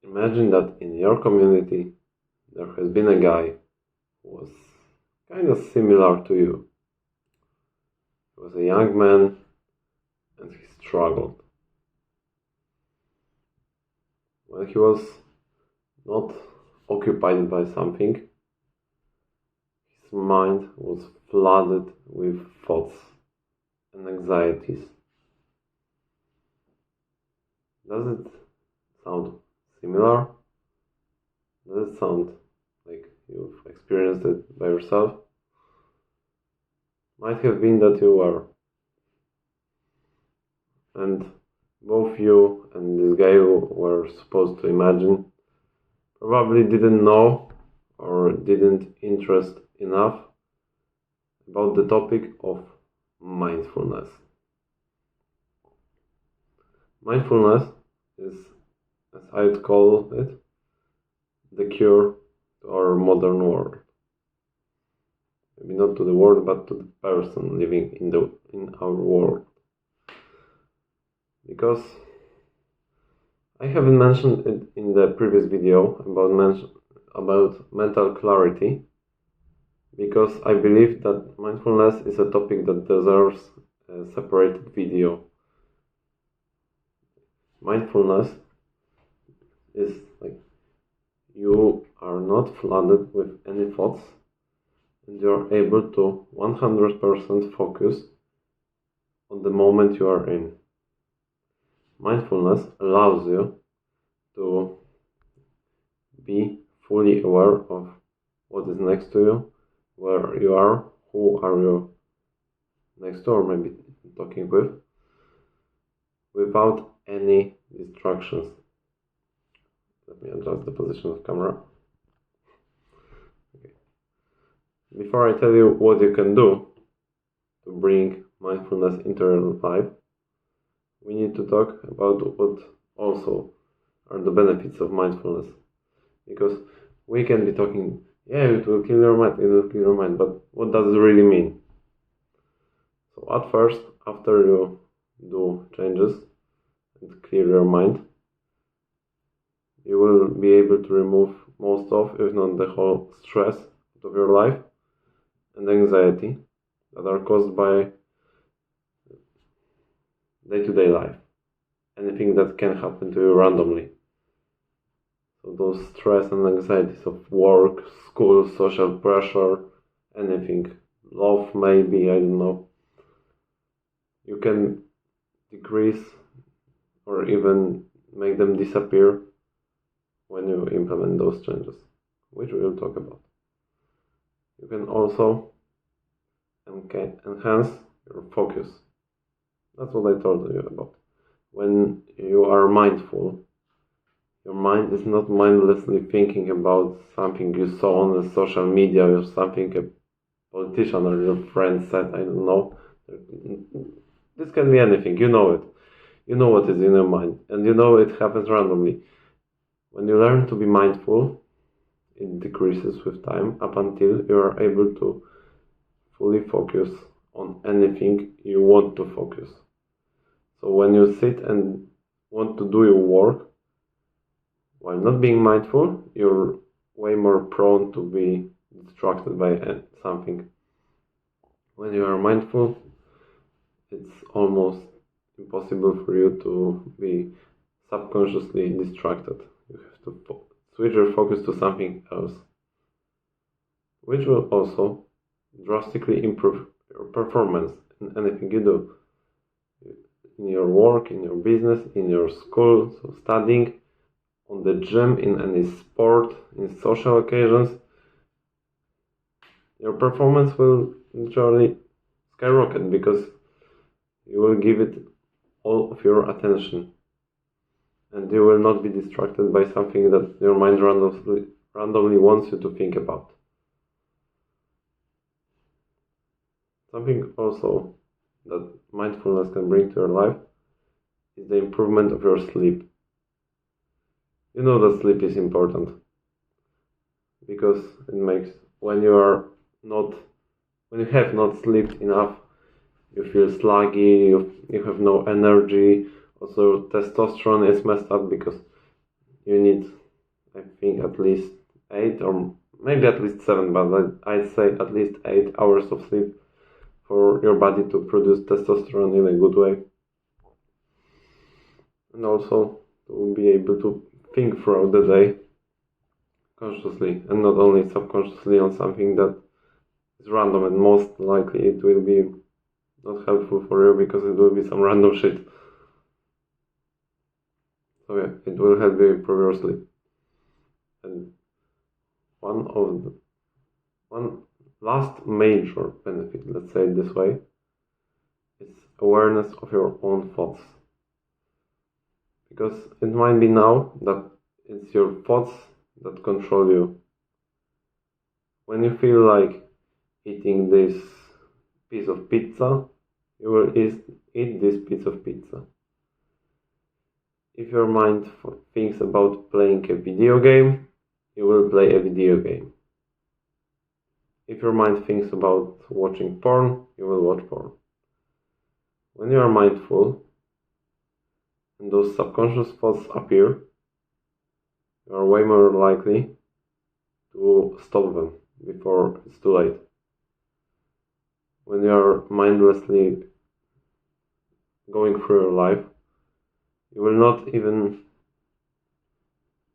Imagine that in your community there has been a guy who was kind of similar to you. He was a young man and he struggled. When he was not occupied by something, his mind was flooded with thoughts and anxieties. Does it sound similar? Does it sound like you've experienced it by yourself? Might have been that you were. And both you and this guy who were supposed to imagine probably didn't know or didn't interest enough about the topic of mindfulness. Mindfulness is, as I'd call it, the cure to our modern world. Maybe not to the world, but to the person living in our world. Because I haven't mentioned it in the previous video about mental clarity, because I believe that mindfulness is a topic that deserves a separated video. Mindfulness is like you are not flooded with any thoughts and you're able to 100% focus on the moment you are in. Mindfulness allows you to be fully aware of what is next to you, where you are, who are you next to or maybe talking with, without any distractions. Let me adjust the position of the camera. Okay. Before I tell you what you can do to bring mindfulness into your life, we need to talk about what also are the benefits of mindfulness. Because we can be talking, yeah, it will kill your mind, but what does it really mean? So at first, after you do changes and clear your mind, you will be able to remove most of, if not the whole, stress out of your life and anxiety that are caused by day-to-day life. Anything that can happen to you randomly. So those stress and anxieties of work, school, social pressure, anything. Love maybe, I don't know. You can decrease or even make them disappear when you implement those changes, which we will talk about. You can also enhance your focus. That's what I told you about. When you are mindful, your mind is not mindlessly thinking about something you saw on the social media or something a politician or your friend said, I don't know. This can be anything, you know it. You know what is in your mind, and you know it happens randomly. When you learn to be mindful, it decreases with time up until you are able to fully focus on anything you want to focus. So when you sit and want to do your work, while not being mindful, you're way more prone to be distracted by something. When you are mindful, it's almost impossible for you to be subconsciously distracted. You have to switch your focus to something else, which will also drastically improve your performance in anything you do. In your work, in your business, in your school, so studying, on the gym, in any sport, in social occasions, your performance will literally skyrocket because you will give it all of your attention and you will not be distracted by something that your mind randomly wants you to think about. Something also that mindfulness can bring to your life is the improvement of your sleep. You know that sleep is important because it makes when you have not slept enough, you feel sluggy, you have no energy. Also, testosterone is messed up because you need, I think, at least 8 or maybe at least 7, but I'd say at least 8 hours of sleep for your body to produce testosterone in a good way. And also to be able to think throughout the day consciously and not only subconsciously on something that is random, and most likely it will be not helpful for you because it will be some random shit. So yeah, it will help you improve your sleep. And one last major benefit, let's say it this way, is awareness of your own thoughts. Because it might be now that it's your thoughts that control you. When you feel like eating this piece of pizza, you will eat this piece of pizza. If your mind thinks about playing a video game, you will play a video game. If your mind thinks about watching porn, you will watch porn. When you are mindful and those subconscious thoughts appear, you are way more likely to stop them before it's too late. When you are mindlessly going through your life, you will not even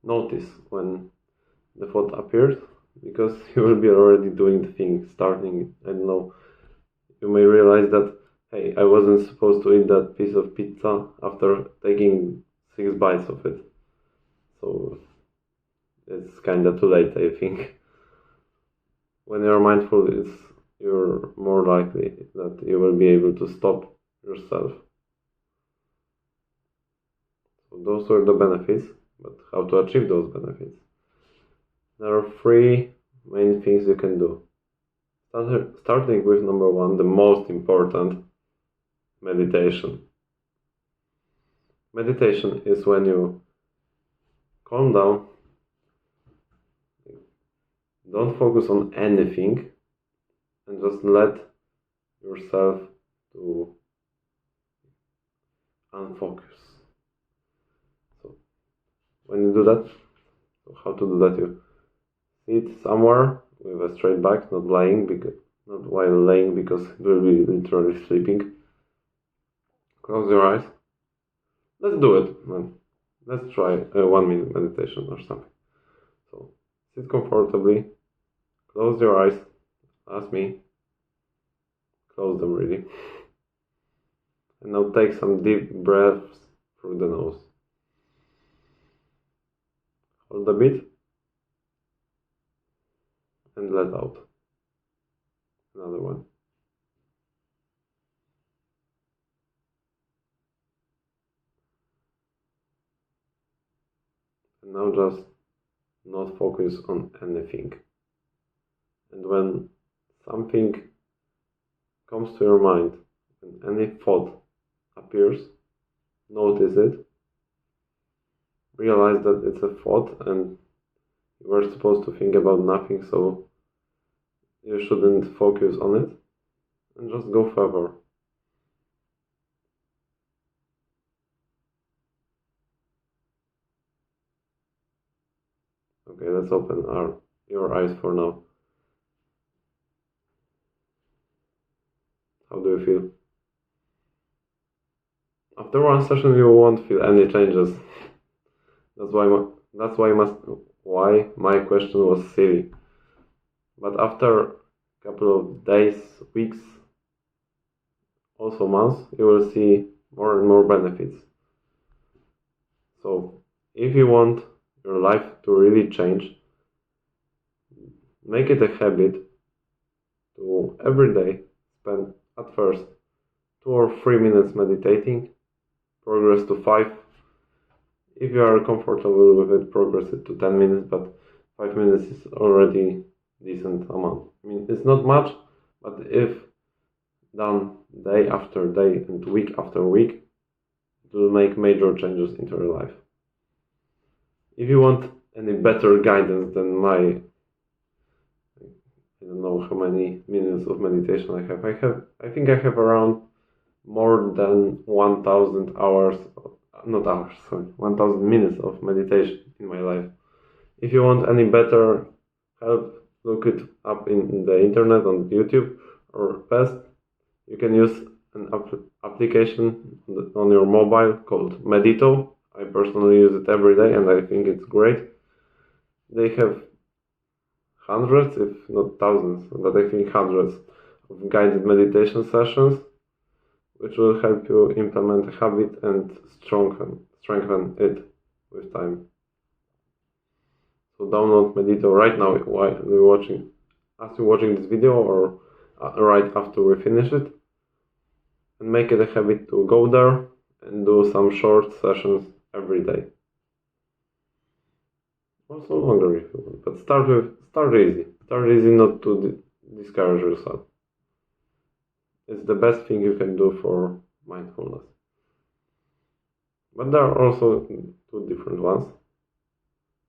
notice when the thought appears, because you will be already doing the thing, starting, I don't know, you may realize that, hey, I wasn't supposed to eat that piece of pizza after taking 6 bites of it. So it's kinda too late, I think. When you're mindful, you're more likely that you will be able to stop yourself. So those were the benefits, but how to achieve those benefits? There are 3 main things you can do. Starting with number 1, the most important, meditation. Meditation is when you calm down, don't focus on anything, and just let yourself to unfocus. So when you do that, how to do that? You sit somewhere with a straight back, not lying, not while laying, because it will be literally sleeping. Close your eyes. Let's do it, man. Let's try a 1-minute meditation or something. So sit comfortably, close your eyes, ask me, close them really. And now take some deep breaths through the nose. Hold a bit and let out. Another one. And now just not focus on anything. And when something comes to your mind, and any thought appears, notice it. Realize that it's a thought and you are supposed to think about nothing, so you shouldn't focus on it, and just go further. Okay, let's open your eyes for now. How do you feel? After one session, you won't feel any changes. That's why my question was silly. But after a couple of days, weeks, also months, you will see more and more benefits. So, if you want your life to really change, make it a habit to every day spend at first 2 or 3 minutes meditating, progress to 5. If you are comfortable with it, progress it to 10 minutes, but 5 minutes is already decent amount. I mean, it's not much, but if done day after day and week after week, it will make major changes into your life. If you want any better guidance than my, I don't know how many minutes of meditation I think I have around more than 1,000 hours not hours, sorry, 1000 minutes of meditation in my life. If you want any better help, look it up in the internet on YouTube, or best, you can use an application on your mobile called Medito. I personally use it every day and I think it's great. They have hundreds, if not thousands, but I think hundreds of guided meditation sessions, which will help you implement a habit and strengthen it with time. So download Medito right now while you're watching, as you're watching this video, or right after we finish it, and make it a habit to go there and do some short sessions every day. Also longer if you want, but start easy. Start easy, not to discourage yourself. It's the best thing you can do for mindfulness. But there are also two different ones.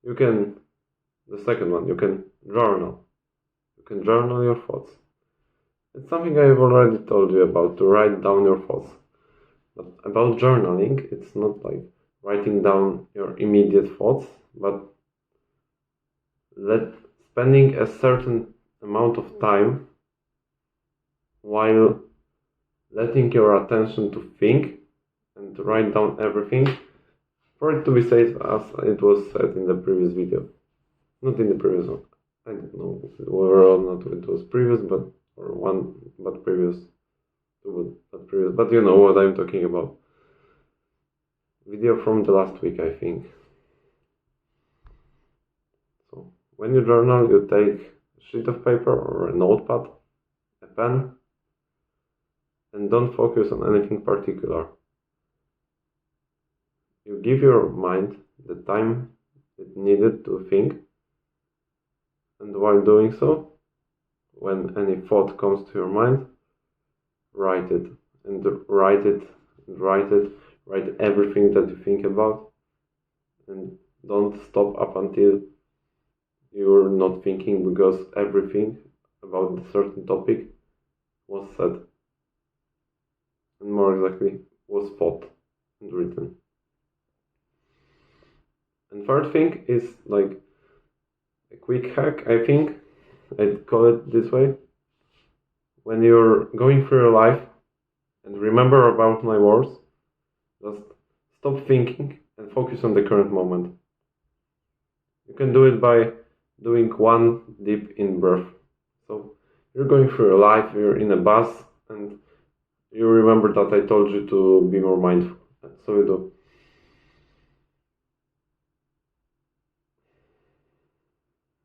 The second one, you can journal. You can journal your thoughts. It's something I've already told you about, to write down your thoughts. But about journaling, it's not like writing down your immediate thoughts, but spending a certain amount of time while letting your attention to think and to write down everything, for it to be safe, as it was said in the previous video. Not in the previous one. I don't know whether or not it was previous, but previous. But you know what I'm talking about. Video from the last week, I think. So when you journal, you take a sheet of paper or a notepad, a pen, and don't focus on anything particular. You give your mind the time it needed to think, and while doing so, when any thought comes to your mind, write it, and write everything that you think about, and don't stop up until you're not thinking, because everything about a certain topic was said, and more exactly was thought and written. And third thing is like a quick hack, I think I'd call it this way. When you're going through your life, and remember about my words, just stop thinking and focus on the current moment. You can do it by doing one deep in breath. So you're going through your life, you're in a bus, and you remember that I told you to be more mindful. So you do.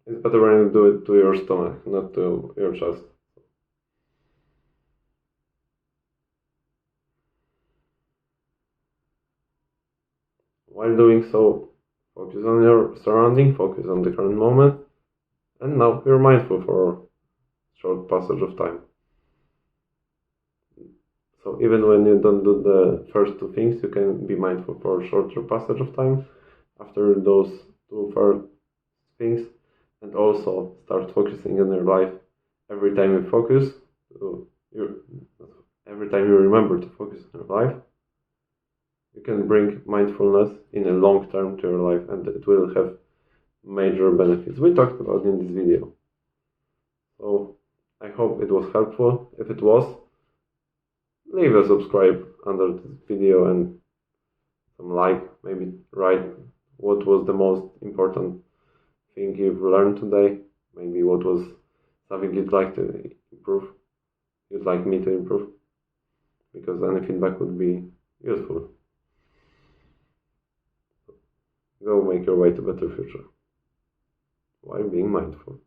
It's better when you do it to your stomach, not to your chest. While doing so, focus on your surrounding, focus on the current moment, and now you're mindful for a short passage of time. So even when you don't do the first two things, you can be mindful for a shorter passage of time after those two first things, and also start focusing on your life. Every time you focus, every time you remember to focus on your life, you can bring mindfulness in a long term to your life, and it will have major benefits. We talked about in this video. So I hope it was helpful. If it was, leave a subscribe under this video and some like. Maybe write what was the most important thing you've learned today. Maybe what was something you'd like to improve, you'd like me to improve, because any feedback would be useful. Go make your way to a better future while being mindful.